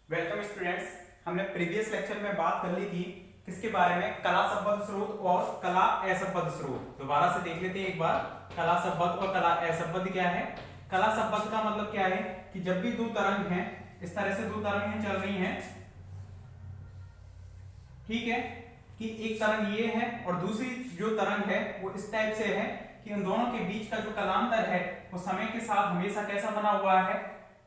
Welcome students. हमने previous lecture में बात कर ली थी किसके बारे में, कला संबद्ध स्रोत और कला असंबद्ध स्रोत। दोबारा से देख लेते हैं एक बार। कला संबद्ध और कला असंबद्ध क्या है। कला संबद्ध का मतलब क्या है कि जब भी दो तरंग हैं, इस तरह से दो तरंगें चल रही हैं, ठीक है, कि एक तरंग ये है और दूसरी जो तरंग है वो इस टाइप से है कि उन दोनों के बीच का जो कालांतर है वो समय के साथ हमेशा कैसा बना हुआ है,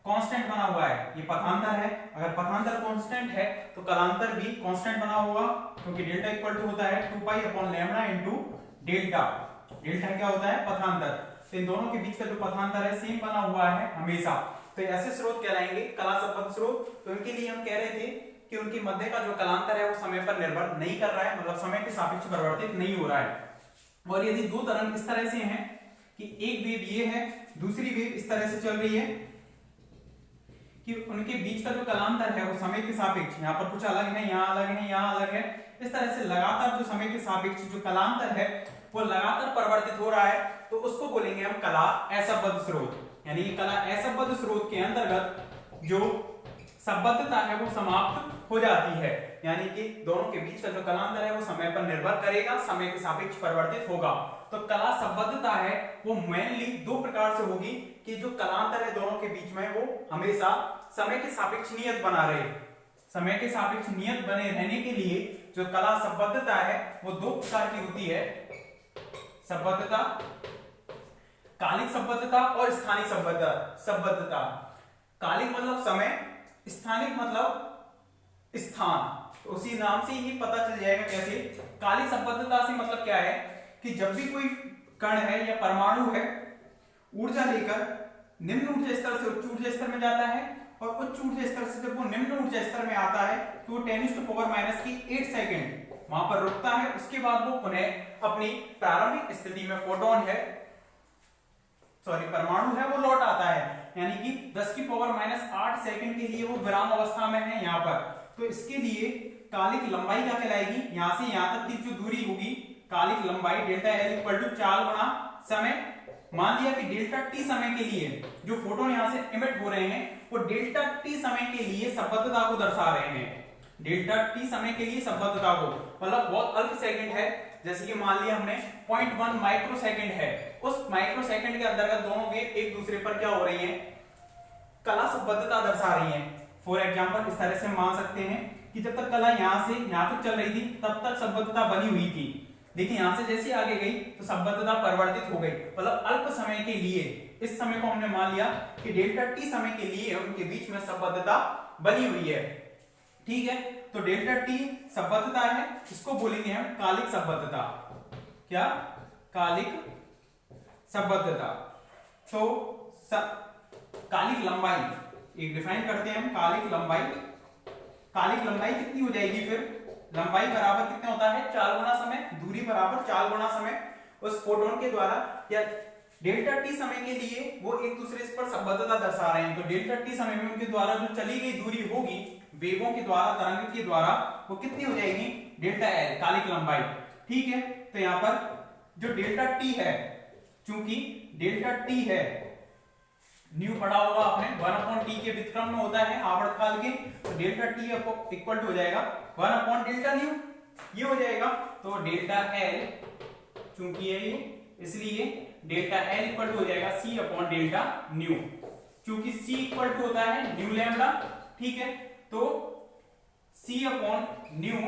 कांस्टेंट बना हुआ है। ये पथांतर है, अगर पथांतर कांस्टेंट है तो कालांतर भी कांस्टेंट बना होगा, क्योंकि डेल्टा इक्वल टू होता है 2 pi upon lambda into delta. Delta क्या होता है, पथांतर। तो इन दोनों के बीच का जो पथांतर है सेम बना हुआ है हमेशा। तो ऐसे स्रोत कहलाएंगे कला संबद्ध स्रोत। तो इनके लिए हम कह रहे थे कि उनके मध्य का जो कालांतर है वो समय पर निर्भर नहीं कर रहा है, मतलब समय के सापेक्ष परिवर्तित नहीं हो रहा है। और यदि दो तरंग इस तरह से हैं कि एक वेव ये है, दूसरी वेव इस तरह से चल रही है कि उनके बीच का जो कालांतर है वो समय के सापेक्ष, यहाँ पर कुछ अलग है, यहाँ अलग है, यहाँ अलग है, इस तरह से लगातार जो समय के सापेक्ष जो कालांतर है वो लगातार परिवर्तित हो रहा है, तो उसको बोलेंगे हम कला असंबद्ध स्रोत। यानी कला असंबद्ध स्रोत के अंतर्गत जो संबद्धता है वो समाप्त हो जाती है, यानी कि दोनों के बीच का जो कालांतर है वो समय पर निर्भर करेगा, समय के सापेक्ष परिवर्तित होगा। तो कला संबद्धता है वो मेनली दो प्रकार से होगी कि जो कालांतर है दोनों के बीच में वो हमेशा समय के सापेक्ष नियत बना रहे। समय के सापेक्ष नियत बने रहने के लिए जो कला संबद्धता है वो दो प्रकार की होती है, संबद्धता, कालिक संबद्धता और स्थानिक संबद्धता। कालिक मतलब समय, स्थानिक मतलब स्थान। तो उसी नाम से ही पता चल जाएगा कैसे। कालिक संबद्धता से मतलब क्या है कि जब भी कोई कण है या परमाणु है ऊर्जा लेकर निम्न ऊर्जा स्तर से उच्च ऊर्जा स्तर में जाता है, और उच्च ऊर्जा स्तर से जब वो निम्न ऊर्जा स्तर में आता है तो 10⁻⁻⁸ सेकंड वहां पर रुकता है। उसके बाद वो पुनः अपनी प्रारंभिक स्थिति में फोटोन है, परमाणु है, वो लौट आता है, यानी कि 10⁻⁸ सेकंड के लिए वो विराम अवस्था में है यहाँ पर। तो इसके लिए कालिक लंबाई क्या कहलाएगी, यहां से यहां तक की जो दूरी होगी, कालिक लंबाई डेल्टा एल इक्वल टू 4 गुना समय। मान लिया कि डेल्टा टी समय के लिए जो फोटोन यहां से इमिट हो रहे हैं वो डेल्टा टी समय के लिए संबद्धता को दर्शा रहे हैं। डेल्टा टी समय के लिए संबद्धता को, मतलब बहुत अल्प सेकंड है, जैसे कि मान लिया हमने 0.1 माइक्रो सेकंड है, उस माइक्रो सेकंड के अंतर्गत दोनों वेव एक दूसरे पर क्या हो रही हैं, कला संबद्धता दर्शा रही हैं। फॉर एग्जांपल इस तरह से मान सकते हैं कि जब तक कला यहां से यहां तक चल रही थी तब तक संबद्धता बनी हुई थी, लेकिन यहां से जैसे आगे गई तो संबद्धता परिवर्तित हो गई, मतलब अल्प समय के लिए। इस समय को हमने मान लिया कि डेल्टा टी समय के लिए उनके बीच में संबद्धता बनी हुई है, ठीक है। तो डेल्टा टी संबद्धता है, इसको बोलेंगे हम कालिक संबद्धता। क्या, कालिक संबद्धता। तो कालिक लंबाई एक डिफाइन करते हैं हम, कालिक लंबाई। कालिक लंबाई कितनी हो जाएगी फिर, लंबाई बराबर कितना होता है 4 गुना समय, दूरी बराबर 4 गुना समय उस फोटोन के द्वारा, या डेल्टा टी समय के लिए वो एक दूसरे पर संबद्धता दर्शा रहे हैं। तो डेल्टा टी समय में उनके द्वारा जो चली गई दूरी होगी वेवों के द्वारा, तरंग के द्वारा, वो कितनी हो जाएगी, डेल्टा एल, कालिक लंबाई, ठीक है। तो यहां पर जो डेल्टा टी है, चूंकि डेल्टा टी है, न्यू पढ़ा होगा आपने, 1/t के व्युत्क्रम में होता है आवर्तकाल के, तो डेल्टा टी इक्वल टू हो जाएगा 1/डेल्टा न्यू, ये हो जाएगा। तो डेल्टा एल चूंकि ये इसलिए डेल्टा एल इक्वल टू हो जाएगा c/डेल्टा न्यू, चूंकि c इक्वल टू होता है न्यू लैम्डा, ठीक है। तो c/न्यू,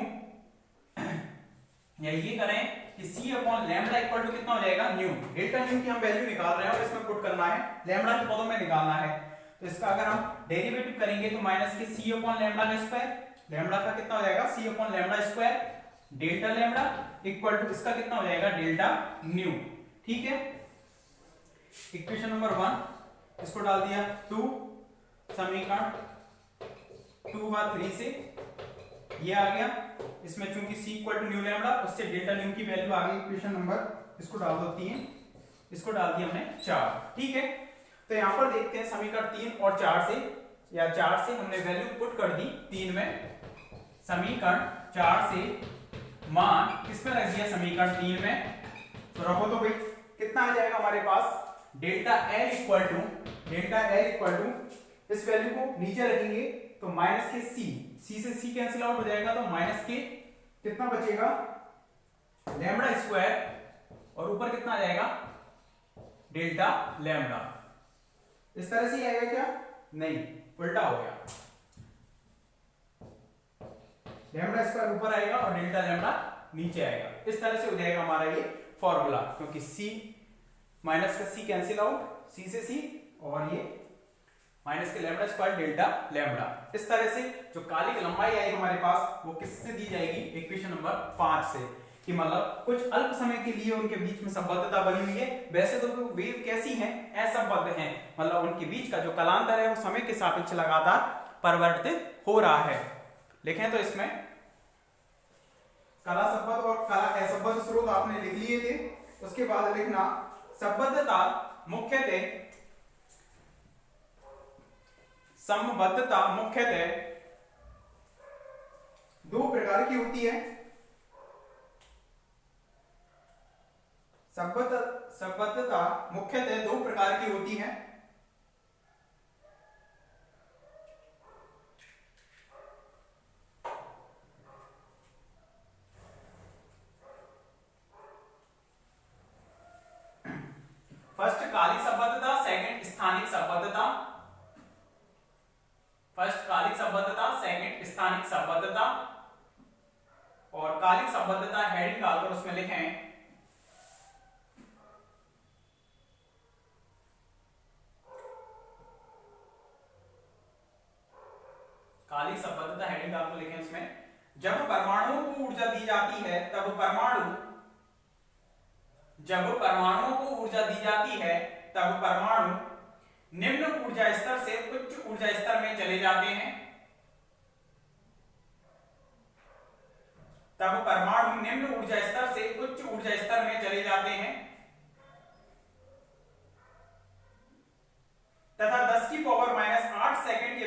या ये करें कि c/लैम्डा इक्वल टू कितना हो जाएगा, न्यू। डेल्टा न्यू की हम वैल्यू निकाल रहे हैं और इसमें पुट करना है, लैम्डा के पदों में निकालना है। तो इसका अगर हम डेरिवेटिव करेंगे तो माइनस के c/लैम्डा का स्क्वायर, लैम्डा का कितना हो जाएगा c/लैम्डा square, delta lambda equal to इसका कितना हो जाएगा डेल्टा न्यू, ठीक है। इक्वेशन नंबर 1 इसको डाल दिया 2, समीकरण 2 व 3 से ये आ गया, इसमें चूंकि c equal to nu lambda, उससे डेल्टा न्यू की वैल्यू आ गई। इक्वेशन नंबर इसको डाल दो 3, इसको डाल दिया हमने 4, ठीक है। तो यहां पर देखते हैं समीकरण 3 और 4 से, या 4 से हमने वैल्यू पुट कर दी 3 में, समीकरण 4 से मान किसमें रख दिया, समीकरण 3 में, तो रखो तो भाई कितना आ जाएगा हमारे पास, डेल्टा एल इक्वल टू इस वैल्यू को नीचे रखेंगे तो माइनस के सी से सी कैंसिल आउट हो जाएगा, तो माइनस के कितना बचेगा लैम्बडा स्क्वायर और ऊपर कितना आ जाएगा डेल्टा लैम्बडा। इस तरह से आएगा क्या? नहीं, उल्टा हो गया, लैम्बडा स्क्वायर ऊपर आएगा और डेल्टा लैम्बडा नीचे आएगा। इस तरह से हो जाएगा हमारा ये फॉर्मूला, क्योंकि सी माइनस का सी कैंसिल आउट, सी से सी, और ये minus k lambda square delta lambda. इस तरह से जो कालिक लंबाई आई हमारे पास वो किससे दी जाएगी? इक्वेशन नंबर 5 से, कि मतलब कुछ अल्प समय के लिए उनके बीच में संबद्धता बनी हुई है। वैसे तो वेव कैसी हैं? असंबद्ध हैं, मतलब उनके बीच का जो कालांतर है वो समय के सापेक्ष लगातार परिवर्तित हो रहा है। लिखें तो इसमें कला संबद्ध और कला असंबद्ध स्रोत आपने लिख लिए थे। उसके बाद लिखना संबद्धता मुख्यतः दो प्रकार की होती है। संबद्धता मुख्यतः दो प्रकार की होती है। फर्स्ट कालिक संबद्धता, सेकंड स्थानिक संबद्धता। फर्स्ट कालिक संबद्धता, सेकंड स्थानिक संबद्धता। और कालिक संबद्धता हेडिंग डालकर उसमें लिखें कालिक संबद्धता हेडिंग डालकर लिखें उसमें, जब परमाणुओं को ऊर्जा दी जाती है तब परमाणु निम्न ऊर्जा स्तर से उच्च ऊर्जा स्तर में चले जाते हैं। तब परमाणु निम्न ऊर्जा स्तर से उच्च ऊर्जा स्तर में चले जाते हैं तथा 10 की पावर माइनस 8 सेकंड के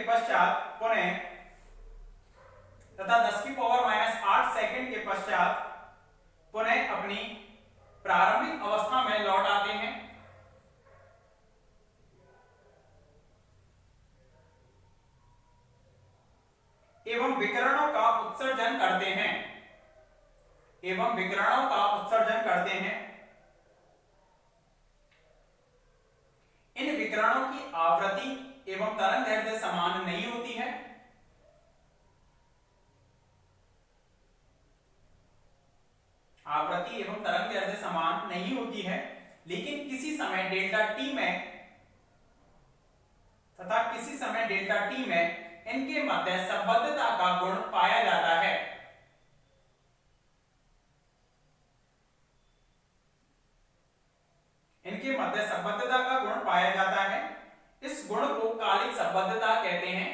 पश्चात पुनः अपनी प्रारंभिक अवस्था में लौट आते हैं। एवं विकिरणों का उत्सर्जन करते हैं। इन विकिरणों की आवृत्ति एवं तरंगदैर्घ्य समान नहीं होती है। आवृत्ति एवं तरंगदैर्घ्य समान नहीं होती है, लेकिन किसी समय डेल्टा टी में इनके मध्य संबद्धता का गुण पाया जाता है। इनके मध्य संबद्धता का गुण पाया जाता है। इस गुण को कालिक संबद्धता कहते हैं।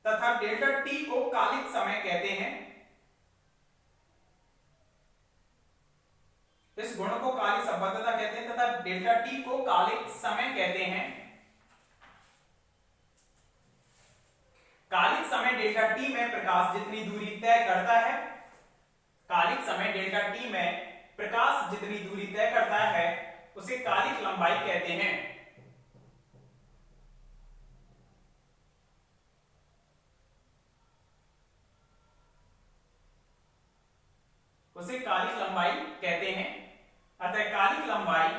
तथा डेल्टा टी को कालिक समय कहते हैं। इस गुण को कालिक संबद्धता कहते हैं तथा डेल्टा टी को कालिक समय कहते हैं। कालिक समय डेल्टा टी में प्रकाश जितनी दूरी तय करता है उसे कालिक लंबाई कहते हैं। अतः कालिक लंबाई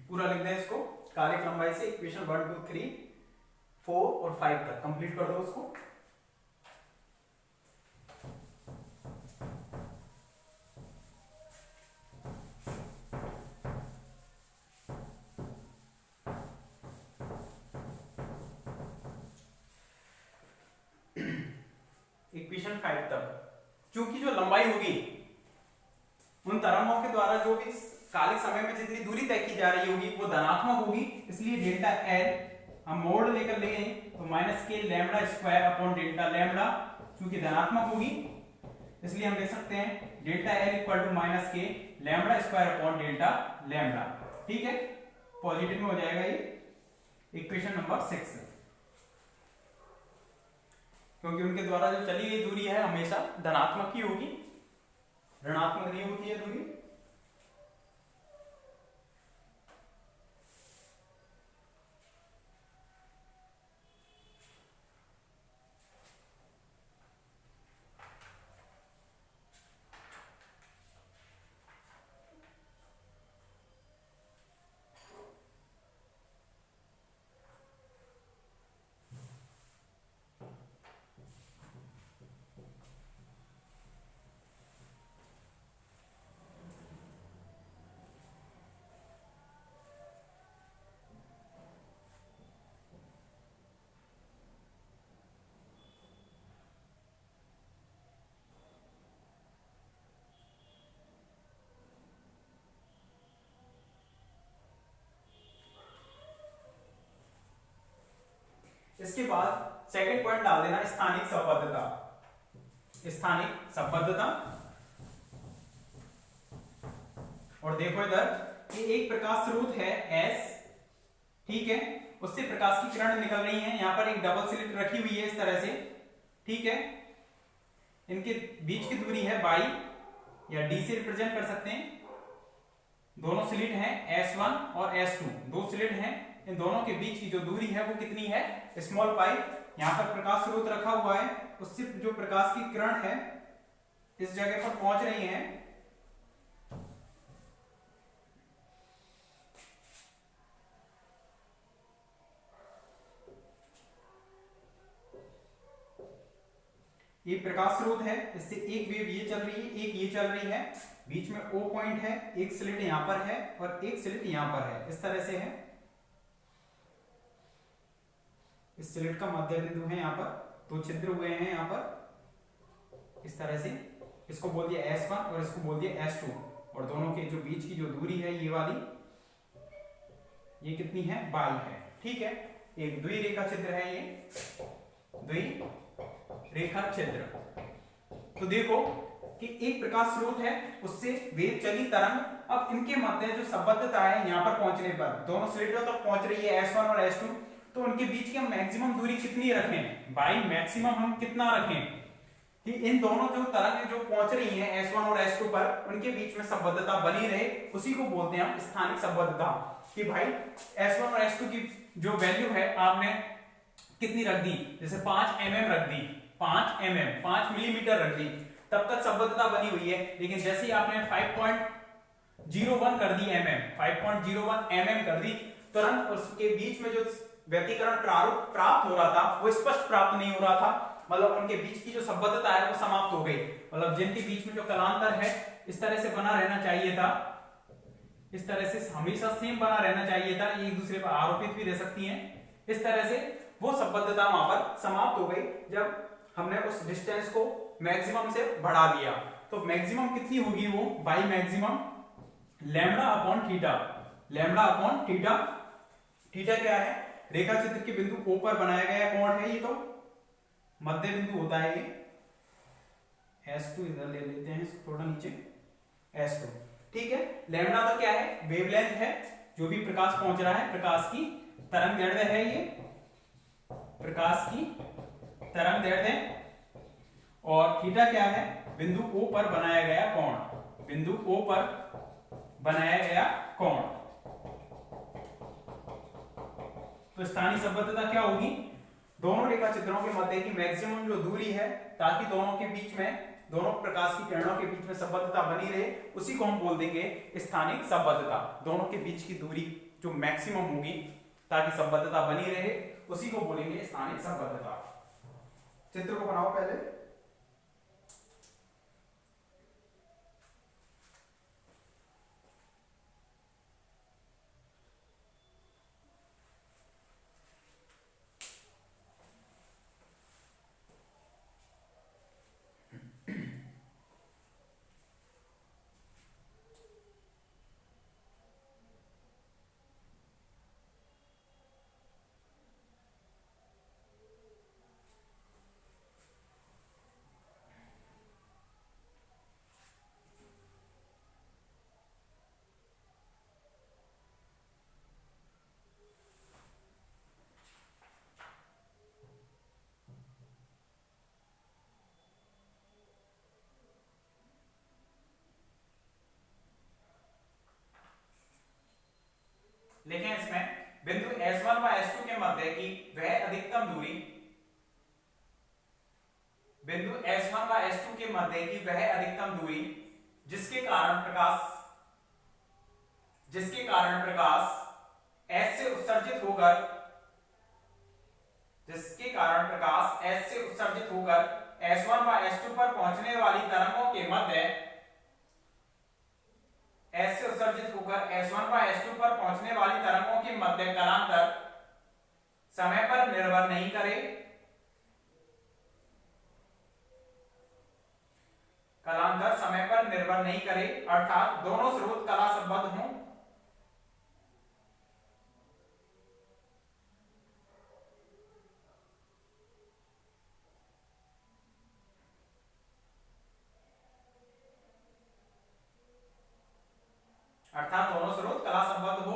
पूरा लिख दें इसको। कालिक लंबाई से इक्वेशन 1 2 3 4 और 5 तक कंप्लीट कर दो उसको। इक्वेशन 5 तक क्योंकि जो लंबाई होगी उन तरंगों के द्वारा जो भी कालिक समय में जितनी दूरी तय की जा रही होगी वो धनात्मक होगी, इसलिए डेल्टा एल हम मोड लेकर ले गए तो minus k lambda square upon delta lambda, क्योंकि धनात्मक होगी इसलिए हम लिख सकते हैं delta L equal to minus k lambda square upon delta lambda. ठीक है, पॉजिटिव में हो जाएगा ये इक्वेशन नंबर 6, क्योंकि उनके द्वारा जो चली गई दूरी है हमेशा धनात्मक ही होगी, ऋणात्मक नहीं होती है दूरी। इसके बाद सेकंड पॉइंट डाल देना, स्थानिक संबद्धता। स्थानिक संबद्धता, और देखो इधर कि एक प्रकाश स्रोत है S, ठीक है, उससे प्रकाश की किरण निकल रही है। यहां पर एक डबल स्लिट रखी हुई है इस तरह से, ठीक है, इनके बीच की दूरी है बाई या d से रिप्रेजेंट कर सकते हैं। दोनों स्लिट हैं S1 और S2, दो स्लिट हैं, इन दोनों के बीच की जो दूरी है वो कितनी है, स्मॉल पाई। यहां पर प्रकाश स्रोत रखा हुआ है, उससे जो प्रकाश की किरण है इस जगह पर पहुंच रही है, ये प्रकाश स्रोत है, इससे एक वेव ये चल रही है, एक ये चल रही है, बीच में O पॉइंट है, एक स्लिट यहां पर है और एक स्लिट यहां पर है, इस तरह से है। इस स्लिट का मध्य बिंदु है, यहां पर दो छिद्र हुए हैं यहां पर इस तरह से, इसको बोल दिया S1 और इसको बोल दिया S2, और दोनों के जो बीच की जो दूरी है ये वाली, ये कितनी है, बाई है। ठीक है, एक द्विरेखा छिद्र है, ये द्विरेखा छिद्र। तो देखो कि एक प्रकाश स्रोत है, उससे वेव चली तरंग, अब इनके मध्य जो संबद्धता है यहां पर पहुंचने पर दोनों स्लिटों तक पहुंच रही है S1 और S2, तो उनके बीच की हम मैक्सिमम दूरी कितनी रखें, बाई मैक्सिमम हम कितना रखें कि इन दोनों जो तरंगें जो पहुंच रही हैं S1 और S2 पर, उनके बीच में संबद्धता बनी रहे, उसी को बोलते हैं हम स्थानिक संबद्धता। कि भाई S1 और S2 की जो वैल्यू है आपने कितनी रख दी, जैसे 5 mm रख दी, 5 मिलीमीटर रख दी, तब तक संबद्धता बनी हुई है। लेकिन जैसे ही आपने 5.01 कर दी mm, 5.01 mm कर दी, तुरंत उसके बीच में जो व्यतिकरण प्राप्त हो रहा था वो स्पष्ट प्राप्त नहीं हो रहा था, मतलब उनके बीच की जो संबद्धता है वो समाप्त हो गई। मतलब जिनके बीच में जो कलांतर है इस तरह से बना रहना चाहिए था, इस तरह से हमेशा सेम बना रहना चाहिए था, एक दूसरे पर आरोपित भी रह सकती हैं, इस तरह से वो संबद्धता वहां पर समाप्त हो गई जब हमने उस डिस्टेंस को मैक्सिमम से बढ़ा दिया। तो मैक्सिमम कितनी होगी वो, by maximum lambda upon theta. Lambda upon theta, theta क्या है, रेखा चित्र के बिंदु O पर बनाया गया कोण है, ये तो मध्य बिंदु होता है ये। S2 इधर ले लेते हैं, थोड़ा नीचे S2, ठीक है। लैम्बडा तो क्या है, वेवलेंथ है, जो भी प्रकाश पहुंच रहा है, प्रकाश की तरंगदैर्ध्य है ये, प्रकाश की तरंगदैर्ध्य। और थीटा क्या है, बिंदु O पर बनाया गया कोण, बिंदु O पर बनाया गया कोण। तो स्थानीय संबद्धता क्या होगी, दोनों रेखा चित्रों के मध्य की मैक्सिमम जो दूरी है, ताकि दोनों के बीच में, दोनों प्रकाश की किरणों के बीच में संबद्धता बनी रहे, उसी को हम बोल देंगे स्थानिक संबद्धता। दोनों के बीच की दूरी जो मैक्सिमम होगी ताकि संबद्धता बनी रहे, उसी को बोलेंगे स्थानिक संबद्धता। चित्र को बनाओ पहले। लिखें इसमें बिंदु S1 व S2 के मध्य की वह अधिकतम दूरी, बिंदु S1 व S2 के मध्य की वह अधिकतम दूरी जिसके कारण प्रकाश S से उत्सर्जित होकर, जिसके कारण प्रकाश S से उत्सर्जित होकर S1 व S2 पर पहुंचने वाली तरंगों के मध्य, S से उत्सर्जित होकर S1 व S2 पर पहुंचने वाली तरंगों के मध्य कालांतर समय पर निर्भर नहीं करे, कालांतर समय पर निर्भर नहीं करे, अर्थात दोनों स्रोत कला संबद्ध हों, अर्थात दोनों स्रोत कला संबद्ध हो,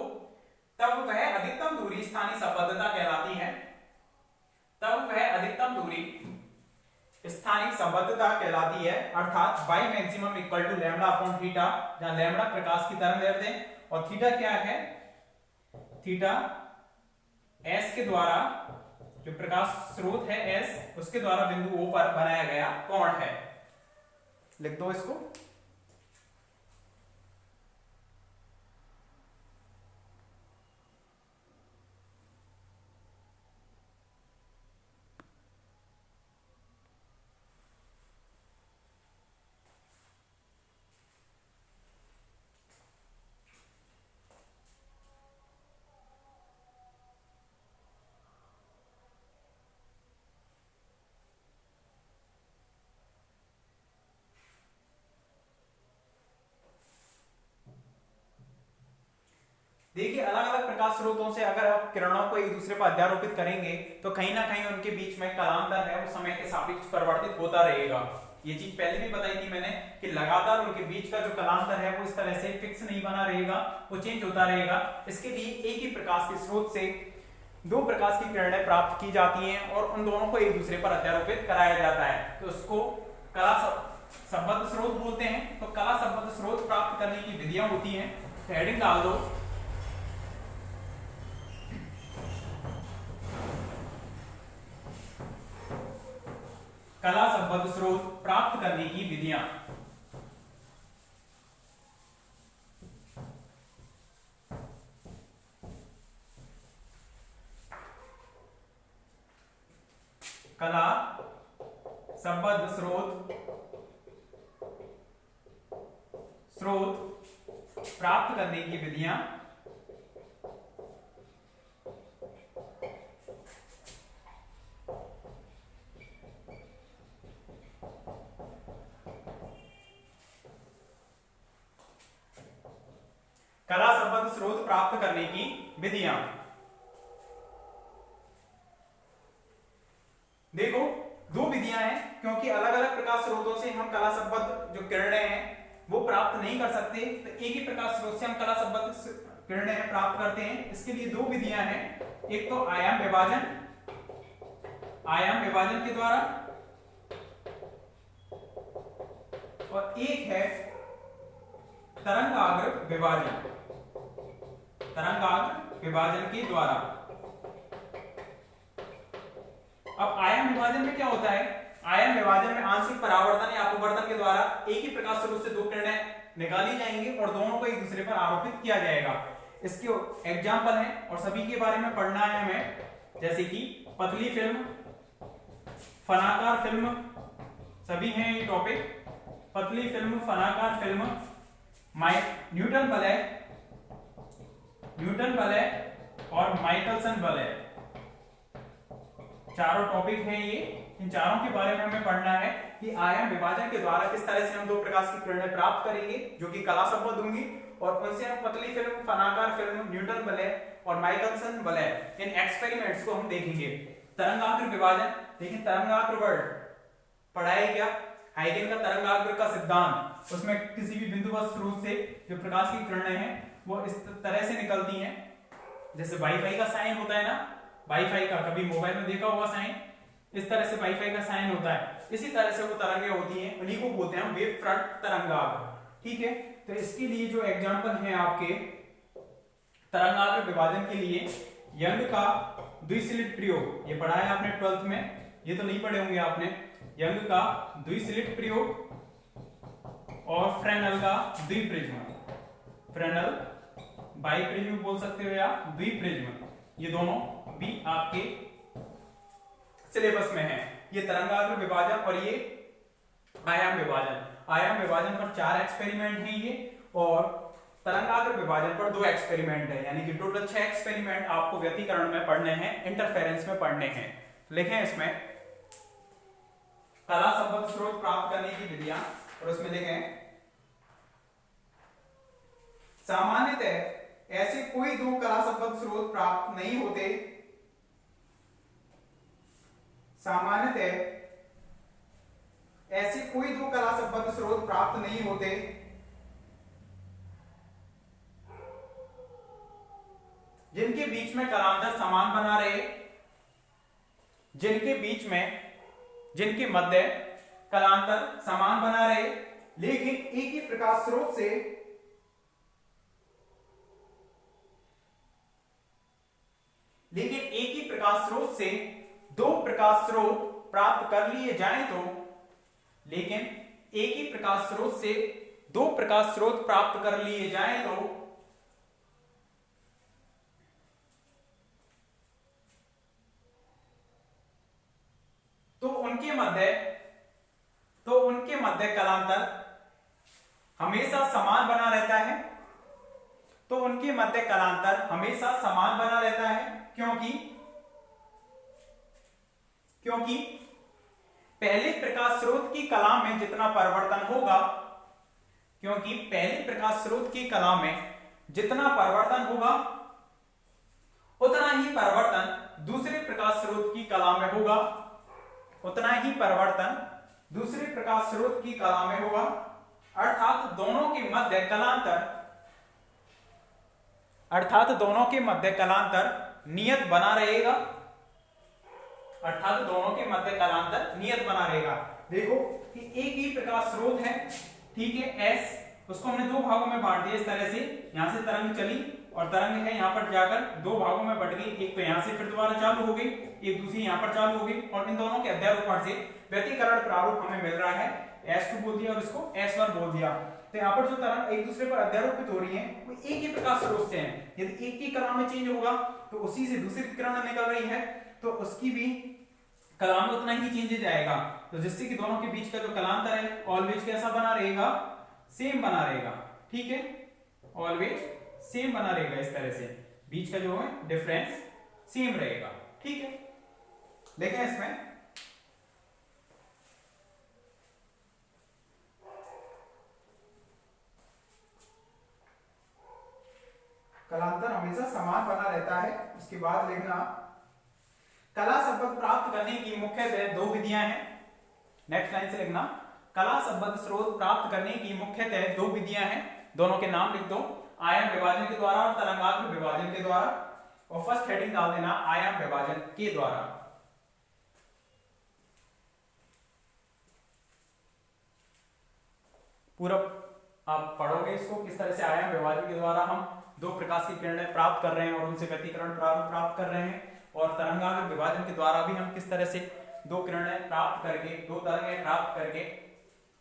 तब वह अधिकतम दूरी स्थानीय संबद्धता कहलाती है, तब वह अधिकतम दूरी स्थानिक संबद्धता कहलाती है, अर्थात y maximum equal to lambda upon theta, जहां लैम्डा प्रकाश की तरंगदैर्घ्य है और थीटा क्या है, थीटा s के द्वारा, जो प्रकाश स्रोत है s, उसके द्वारा बिंदु O पर बनाया गया कोण है। लिख दो इसको। देखिए अलग अलग प्रकाश स्रोतों से अगर आप किरणों को एक दूसरे पर अध्यारोपित करेंगे तो कहीं ना कहीं उनके बीच में कालांतर है वो समय के सापेक्ष परिवर्तित होता रहेगा। ये चीज पहले भी बताई थी मैंने कि लगातार उनके बीच का जो कालांतर है वो इस तरह से फिक्स नहीं बना रहेगा, वो चेंज होता रहेगा। इसके लिए एक ही प्रकाश के स्रोत से दो प्रकाश की किरणें प्राप्त की जाती हैं और उन दोनों को एक दूसरे पर अध्यारोपित कराया जाता है, तो उसको कला संबद्ध स्रोत बोलते हैं। तो कला संबद्ध स्रोत प्राप्त करने की विधियां होती हैं, हेडिंग डाल दो। कला संबद्ध स्रोत प्राप्त करने की विधियां। कला संबद्ध स्रोत प्राप्त करने की विधियां। कला संबद्ध स्रोत प्राप्त करने की विधियां। देखो दो विधियां हैं, क्योंकि अलग अलग प्रकाश स्रोतों से हम कला संबद्ध जो किरणें हैं वो प्राप्त नहीं कर सकते, तो एक ही प्रकाश स्रोत से हम कला संबद्ध किरणें प्राप्त करते हैं। इसके लिए दो विधियां हैं, एक तो आयाम विभाजन के द्वारा, और एक है तरंगाग्र विभाजन के द्वारा। अब आयाम विभाजन में क्या होता है, आयाम विभाजन में आंशिक परावर्तन या अपवर्तन के द्वारा एक ही प्रकाश स्रोत से दो किरणें निकाली जाएंगी और दोनों को एक दूसरे पर आरोपित किया जाएगा। इसके एग्जाम्पल हैं और सभी के बारे में पढ़ना है हमें, जैसे कि पतली फिल्म, फनाकार फिल्म, सभी हैं ये टॉपिक। पतली फिल्म, फनाकार फिल्म, न्यूटन वलय और माइकलसन वलय, चारों टॉपिक हैं ये। इन चारों के बारे में हमें पढ़ना है कि आयाम विभाजन के द्वारा किस तरह से हम दो प्रकाश की किरणें प्राप्त करेंगे जो कि कला संबद्ध होंगी, और उनसे हम पतली फिल्म, फनाकार फिल्म, न्यूटन वलय और माइकलसन वलय, इन एक्सपेरिमेंट्स को हम देखेंगे। तरंगाग्र विभाजन, देखिए तरंगाग्र वर्ड पढ़ा है क्या, हाइगन का तरंगाग्र का सिद्धांत, उसमें किसी भी बिंदुवत स्रोत से जो प्रकाश की किरणें हैं वो इस तरह से निकलती हैं, जैसे वाईफाई का साइन होता है ना, वाईफाई का कभी मोबाइल में देखा होगा साइन, इस तरह से वाईफाई का साइन होता है, इसी तरह से वो तरंगें होती हैं, उन्हीं को बोलते हैं वेव फ्रंट तरंगाग्र। ठीक है, तो इसके लिए जो एग्जांपल हैं आपके तरंगाग्र विभाजन के लिए यंग का द्विसलिट प्रयोग, ये पढ़ा है आपने 12th में, ये तो नहीं पढ़े होंगे आपने। यंग का द्विसलिट प्रयोग और फ्रेनेल का द्विप्रिज्म, फ्रेनेल बाइप्रिज्म बोल सकते हो या द्विप्रिज्म, ये दोनों भी आपके सिलेबस में है। ये तरंगाग्र विभाजन और ये आयाम विभाजन। आयाम विभाजन पर 4 एक्सपेरिमेंट हैं ये, और तरंगाग्र विभाजन पर 2 एक्सपेरिमेंट है, यानी कि टोटल 6 एक्सपेरिमेंट आपको व्यतिकरण में पढ़ने हैं, इंटरफेरेंस में पढ़ने हैं। लिखें इसमें कला संबद्ध स्रोत प्राप्त करने की विधियां, और उसमें लिखें सामान्यतः ऐसे कोई 2 कला संबद्ध स्रोत प्राप्त नहीं होते, सामान्यतः ऐसे कोई 2 कला संबद्ध स्रोत प्राप्त नहीं होते जिनके बीच में कलांतर समान बना रहे, जिनके बीच में, जिनके मध्य कलांतर समान बना रहे, लेकिन एक ही प्रकाश स्रोत से, लेकिन एक ही प्रकाश स्रोत से 2 प्रकाश स्रोत प्राप्त कर लिए जाएं तो, लेकिन एक ही प्रकाश स्रोत से 2 प्रकाश स्रोत प्राप्त कर लिए जाएं तो उनके मध्य कलांतर हमेशा समान बना रहता है, तो उनके मध्य कलांतर हमेशा समान बना रहता है, क्योंकि पहले प्रकाश स्रोत की कला में जितना परिवर्तन होगा, क्योंकि पहले प्रकाश स्रोत की कला में जितना परिवर्तन होगा उतना ही परिवर्तन दूसरे प्रकाश स्रोत की कला में होगा, उतना ही परिवर्तन दूसरे प्रकाश स्रोत की कला में होगा, अर्थात दोनों के मध्य कलांतर नियत बना रहेगा, अर्थात दोनों के मध्य कलांतर नियत बना रहेगा। देखो कि एक ही प्रकाश स्रोत है, ठीक है, S, उसको हमने 2 भागों में बांट दिया इस तरह से, यहां से तरंग चली और तरंग है यहां पर जाकर 2 भागों में बट गई, एक तो यहां से फिर दोबारा चालू हो गई, एक दूसरी यहां पर चालू हो गई, और इन दोनों के अध्यारोपण से व्यतिकरण प्रारूप हमें मिल रहा है, S2 बोल दिया और इसको S1 बोल दिया। तो यहाँ पर जो तरंग एक दूसरे पर अध्यारोपित हो रही है वो एक ही प्रकाश स्रोत से है, यदि एक ही कला में चेंज होगा तो उसी से दूसरी किरण निकल रही है तो उसकी भी कला में उतना ही चेंजेज आएगा, तो जिससे कि दोनों के बीच का जो कलांतर है ऑलवेज कैसा बना रहेगा, सेम बना रहेगा, ठीक है, ऑलवेज सेम बना रहेगा, इस तरह से बीच का जो है डिफरेंस सेम रहेगा, ठीक है। देखें इसमें कलांतर हमेशा समान बना रहता है। उसके बाद लिखना कला संबद्ध प्राप्त करने की मुख्यतः 2 विधियां हैं। नेक्स्ट लाइन से लिखना कला संबद्ध स्रोत प्राप्त करने की मुख्यतः 2 विधियां हैं, दोनों के नाम लिख दो, आयाम विभाजन के द्वारा और तरंगाग्र विभाजन के द्वारा, और फर्स्ट हेडिंग डाल देना आयाम विभाजन के द्वारा। पूरा आप पढ़ोगे इसको किस तरह से आयाम विभाजन के द्वारा हम 2 प्रकाश की किरणें प्राप्त कर रहे हैं और उनसे व्यतिकरण प्राप्त कर रहे हैं, और तरंगाग्र विभाजन के द्वारा भी हम किस तरह से 2 किरणें प्राप्त करके, 2 तरंगें प्राप्त करके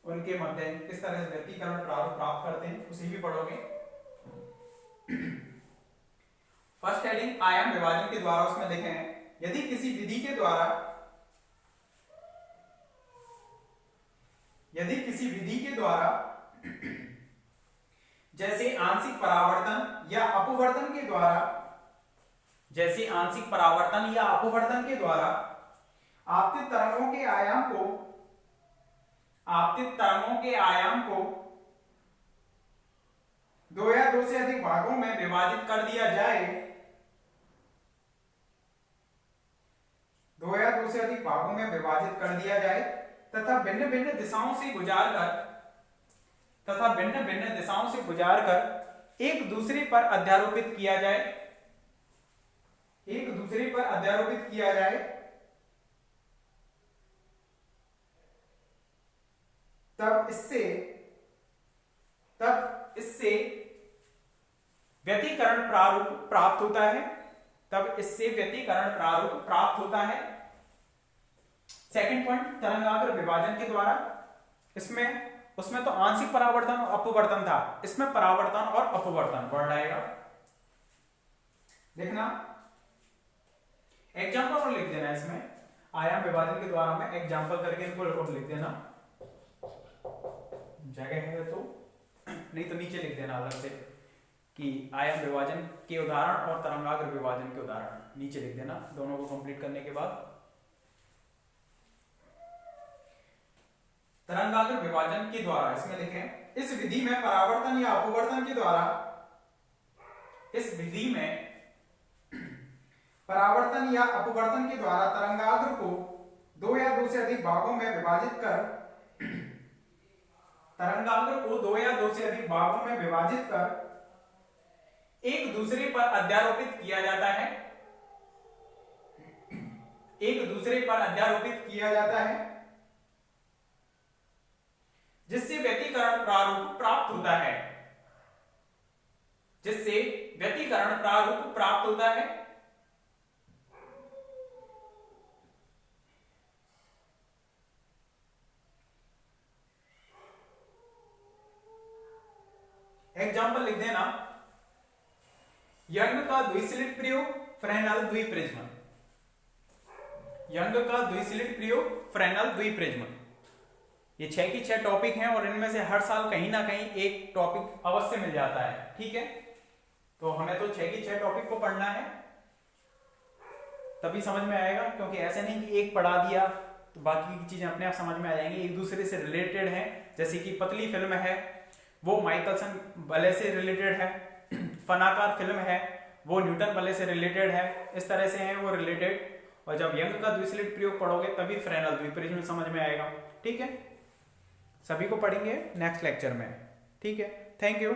उनके मध्य किस तरह से व्यतिकरण प्राप्त करते हैं, उसे भी पढ़ोगे। फर्स्ट हेडिंग आयाम विभाजन के द्वारा, उसमें देखें यदि किसी विधि के द्वारा जैसे आंशिक परावर्तन या अपवर्तन के द्वारा आपतित तरंगों के आयाम को 2 या 2 से अधिक भागों में विभाजित कर दिया जाए, 2 या 2 से अधिक भागों में विभाजित कर दिया जाए तथा भिन्न भिन्न दिशाओं से गुजारकर एक दूसरे पर अध्यारोपित किया जाए, तब इससे व्यतिकरण प्रारूप प्राप्त होता है, तब इससे व्यतिकरण प्रारूप प्राप्त होता है। सेकंड पॉइंट, तरंगाग्र विभाजन के द्वारा। उसमें तो आंशिक परावर्तन और अपवर्तन था, इसमें परावर्तन और अपवर्तन वर्ड आएगा। देखना एग्जाम्पल और लिख देना, इसमें आयाम विभाजन के द्वारा में एग्जाम्पल करके इनको और लिख देना, जगह है तो, नहीं तो नीचे लिख देना अलग से कि आयाम विभाजन के उदाहरण और तरंगाग्र विभाजन के उदाहरण नीचे लिख देना, दोनों को कंप्लीट करने के बाद। तरंगाग्र विभाजन के द्वारा इसमें लिखें, इस विधि में परावर्तन या अपवर्तन के द्वारा, इस विधि में परावर्तन या अपवर्तन के द्वारा तरंगाग्र को दो या दो से अधिक भागों में विभाजित कर, तरंगाग्र को दो या दो से अधिक भागों में विभाजित कर एक दूसरे पर अध्यारोपित किया जाता है, एक दूसरे पर अध्यारोपित किया जाता है, जिससे व्यतिकरण प्रारूप प्राप्त होता है, जिससे व्यतिकरण प्रारूप प्राप्त होता है। एग्जाम्पल लिख देना, यंग का द्विसलिट प्रयोग, फ्रेनेल द्विप्रिज्म। यंग का द्विसलिट प्रयोग, फ्रेनेल द्विप्रिज्म। ये 6 की 6 टॉपिक हैं और इनमें से हर साल कहीं ना कहीं एक टॉपिक अवश्य मिल जाता है, ठीक है। तो हमें तो 6 की 6 टॉपिक को पढ़ना है, तभी समझ में आएगा, क्योंकि ऐसे नहीं कि एक पढ़ा दिया तो बाकी की चीजें अपने आप समझ में आ जाएंगी, एक दूसरे से रिलेटेड है। जैसे कि पतली फिल्म है वो माइकलसन बले से रिलेटेड है, फनाकार फिल्म है वो न्यूटन बले से रिलेटेड है, इस तरह से है वो रिलेटेड। और जब यंग का द्विसलिट प्रयोग पढ़ोगे तभी फ्रेनेल द्विप्रिज्म समझ में आएगा, ठीक है। सभी को पढ़ेंगे नेक्स्ट लेक्चर में, ठीक है। Thank you.